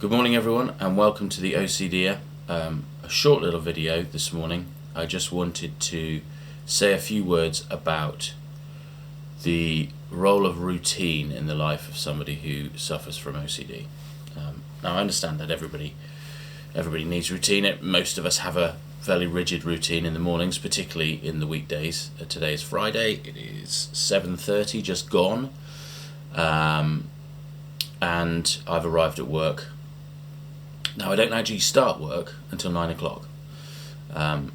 Good morning everyone and welcome to the OCD. A short little video this morning. I just wanted to say a few words about the role of routine in the life of somebody who suffers from OCD. Now I understand that everybody needs routine. Most of us have a fairly rigid routine in the mornings, particularly in the weekdays. Today is Friday, it is 7:30, just gone, and I've arrived at work. Now I don't actually start work until 9 o'clock. I'm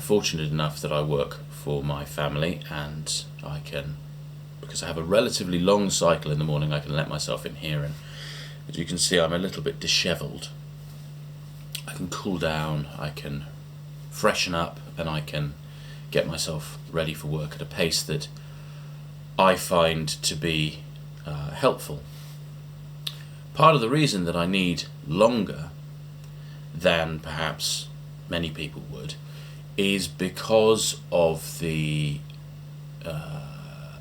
fortunate enough that I work for my family, and I can, because I have a relatively long cycle in the morning, I can let myself in here, and as you can see I'm a little bit dishevelled. I can cool down, I can freshen up, and I can get myself ready for work at a pace that I find to be helpful. Part of the reason that I need longer than perhaps many people would is because of the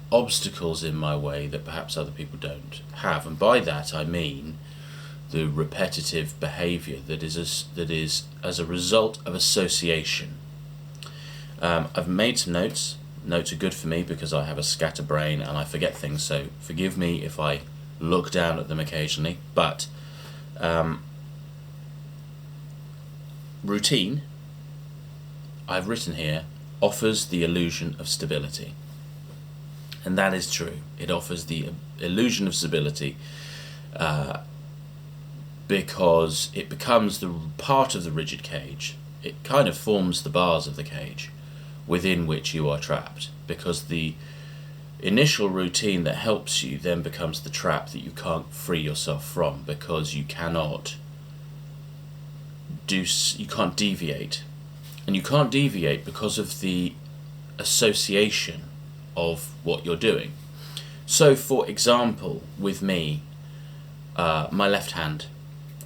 obstacles in my way that perhaps other people don't have, and by that I mean the repetitive behaviour that is as a result of association. I've made some notes. Notes are good for me because I have a scatterbrain and I forget things, so forgive me if I look down at them occasionally, but routine, I've written here, offers the illusion of stability. And that is true. It offers the illusion of stability because it becomes the part of the rigid cage. It kind of forms the bars of the cage within which you are trapped, because the initial routine that helps you then becomes the trap that you can't free yourself from, because you can't deviate, and you can't deviate because of the association of what you're doing. So for example, with me, my left hand,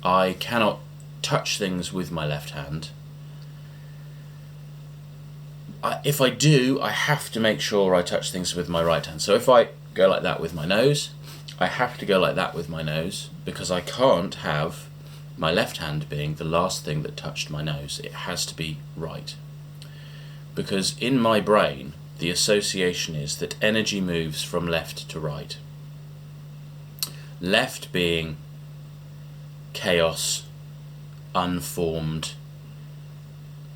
I cannot touch things with my left hand. If I do, I have to make sure I touch things with my right hand. So if I go like that with my nose, I have to go like that with my nose, because I can't have my left hand being the last thing that touched my nose. It has to be right. Because in my brain, the association is that energy moves from left to right. Left being chaos, unformed,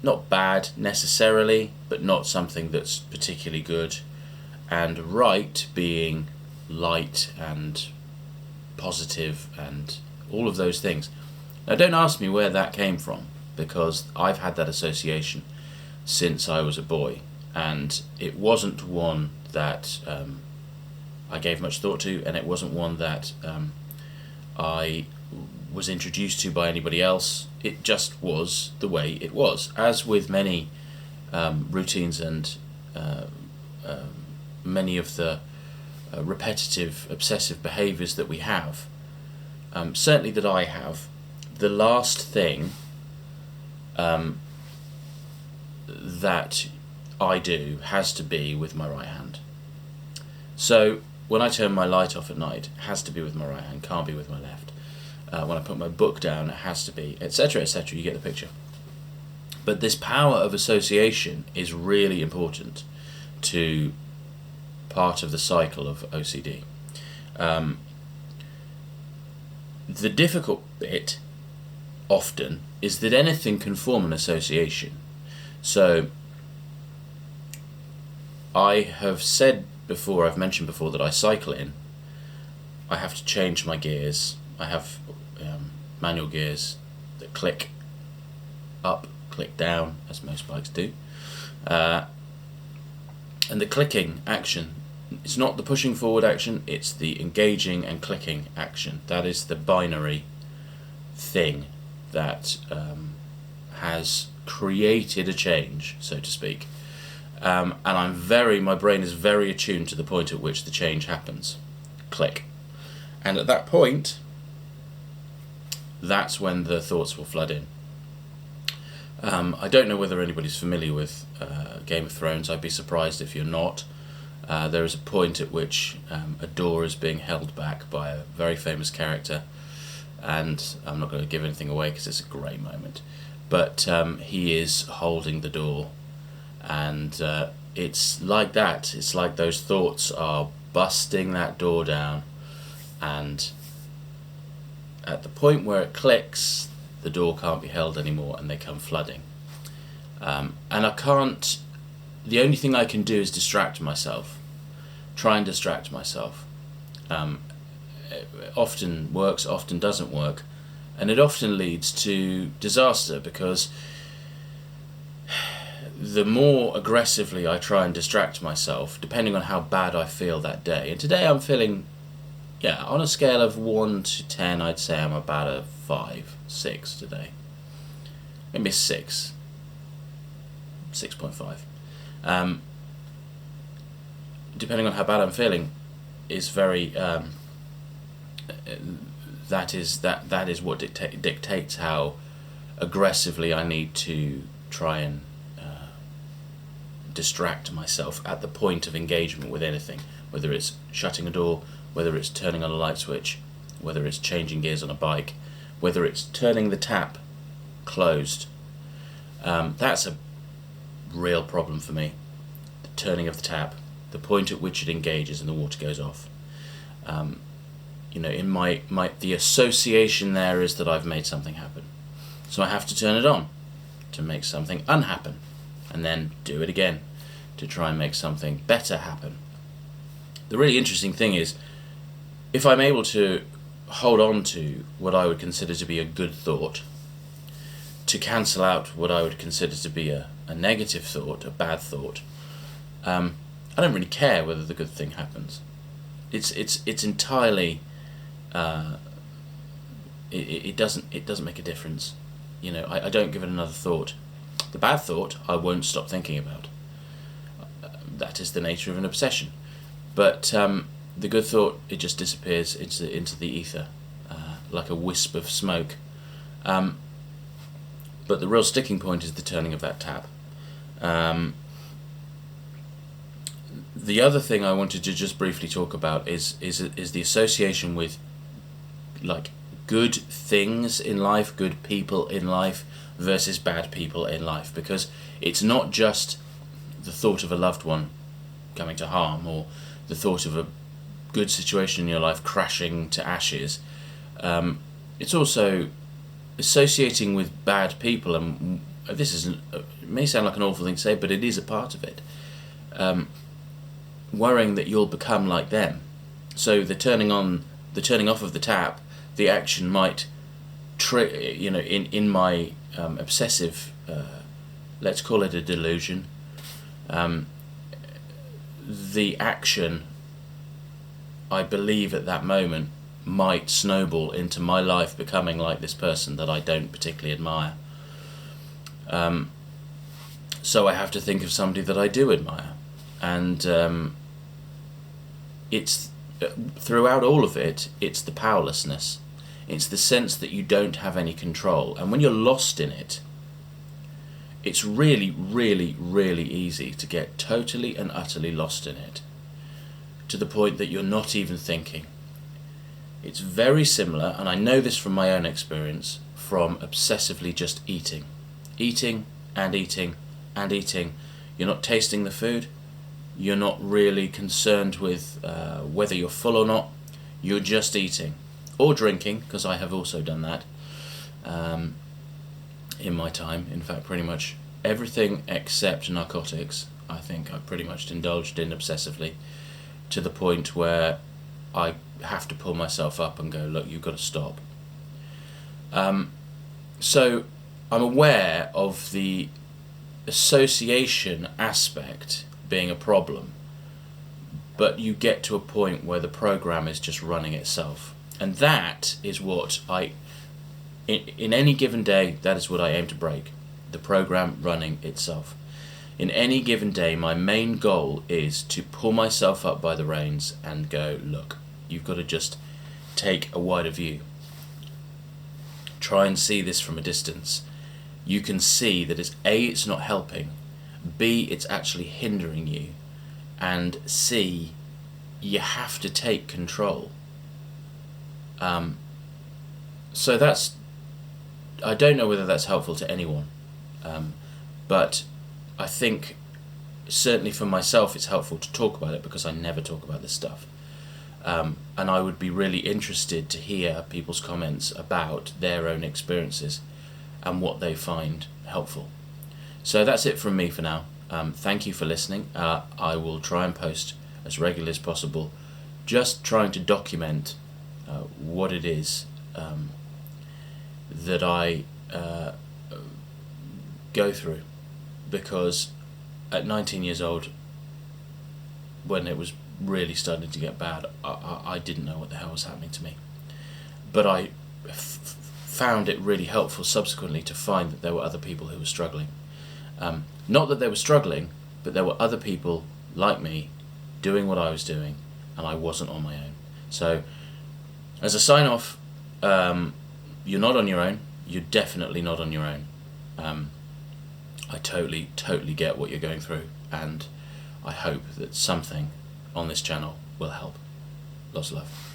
not bad necessarily, but not something that's particularly good, and right being light and positive and all of those things. Now don't ask me where that came from, because I've had that association since I was a boy, and it wasn't one that I gave much thought to, and it wasn't one that I was introduced to by anybody else. It just was the way it was. As with many routines and many of the repetitive obsessive behaviours that we have, certainly that I have, the last thing that I do has to be with my right hand. So when I turn my light off at night, it has to be with my right hand, can't be with my left. When I put my book down, it has to be, etc., etc. You get the picture. But this power of association is really important to part of the cycle of OCD. The difficult bit often is that anything can form an association. So I have said before, I've mentioned before, that I cycle in. I have to change my gears. I have manual gears that click up, click down, as most bikes do. And the clicking action, it's not the pushing forward action, it's the engaging and clicking action. That is the binary thing that has created a change, so to speak. And my brain is very attuned to the point at which the change happens. Click. And at that point, that's when the thoughts will flood in. I don't know whether anybody's familiar with Game of Thrones. I'd be surprised if you're not. There is a point at which a door is being held back by a very famous character, and I'm not going to give anything away because it's a great moment. But he is holding the door, and it's like that. It's like those thoughts are busting that door down, and at the point where it clicks, the door can't be held anymore, and they come flooding. And I can't. The only thing I can do is distract myself. Try and distract myself. It often works, often doesn't work, and it often leads to disaster, because the more aggressively I try and distract myself, depending on how bad I feel that day. And today I'm feeling, on a scale of 1 to 10, I'd say I'm about a 5, 6 today. Maybe a 6. 6.5. Depending on how bad I'm feeling, is very. That is what dictates how aggressively I need to try and distract myself at the point of engagement with anything, whether it's shutting a door, whether it's turning on a light switch, whether it's changing gears on a bike, whether it's turning the tap closed. That's a real problem for me. The turning of the tap, the point at which it engages and the water goes off. In the association there is that I've made something happen, so I have to turn it on to make something unhappen, and then do it again to try and make something better happen. The really interesting thing is, if I'm able to hold on to what I would consider to be a good thought, to cancel out what I would consider to be a negative thought, a bad thought, I don't really care whether the good thing happens. It's entirely. It doesn't make a difference. I don't give it another thought. The bad thought I won't stop thinking about. That is the nature of an obsession. But the good thought, it just disappears into the ether, like a wisp of smoke. But the real sticking point is the turning of that tap. The other thing I wanted to just briefly talk about is the association with good things in life, good people in life, versus bad people in life, because it's not just the thought of a loved one coming to harm, or the thought of a good situation in your life crashing to ashes. It's also associating with bad people, and it may sound like an awful thing to say, but it is a part of it. Worrying that you'll become like them. So the turning off of the tap, the action might, in my obsessive, let's call it a delusion, the action, I believe at that moment, might snowball into my life becoming like this person that I don't particularly admire. So I have to think of somebody that I do admire. And it's throughout all of it, it's the powerlessness. It's the sense that you don't have any control. And when you're lost in it, it's really, really, really easy to get totally and utterly lost in it, to the point that you're not even thinking. It's very similar, and I know this from my own experience, from obsessively just eating. Eating and eating and eating. You're not tasting the food. You're not really concerned with whether you're full or not. You're just eating. Or drinking, because I have also done that in my time. In fact, pretty much everything except narcotics, I think I pretty much indulged in obsessively, to the point where I have to pull myself up and go, look, you've got to stop. So I'm aware of the association aspect being a problem, but you get to a point where the program is just running itself, and that is what in any given day, that is what I aim to break, the program running itself. In any given day, my main goal is to pull myself up by the reins and go, look, you've got to just take a wider view. Try and see this from a distance. You can see that it's not helping, B, it's actually hindering you, and C, you have to take control. So that's, I don't know whether that's helpful to anyone, but I think certainly for myself it's helpful to talk about it because I never talk about this stuff. And I would be really interested to hear people's comments about their own experiences and what they find helpful. So that's it from me for now. Thank you for listening. I will try and post as regularly as possible, just trying to document what it is that I go through, because at 19 years old, when it was really starting to get bad, I didn't know what the hell was happening to me. But I found it really helpful subsequently to find that there were other people who were struggling. Not that they were struggling, but there were other people like me doing what I was doing, and I wasn't on my own. So, as a sign off, you're not on your own. You're definitely not on your own. I totally get what you're going through, and I hope that something on this channel will help. Lots of love.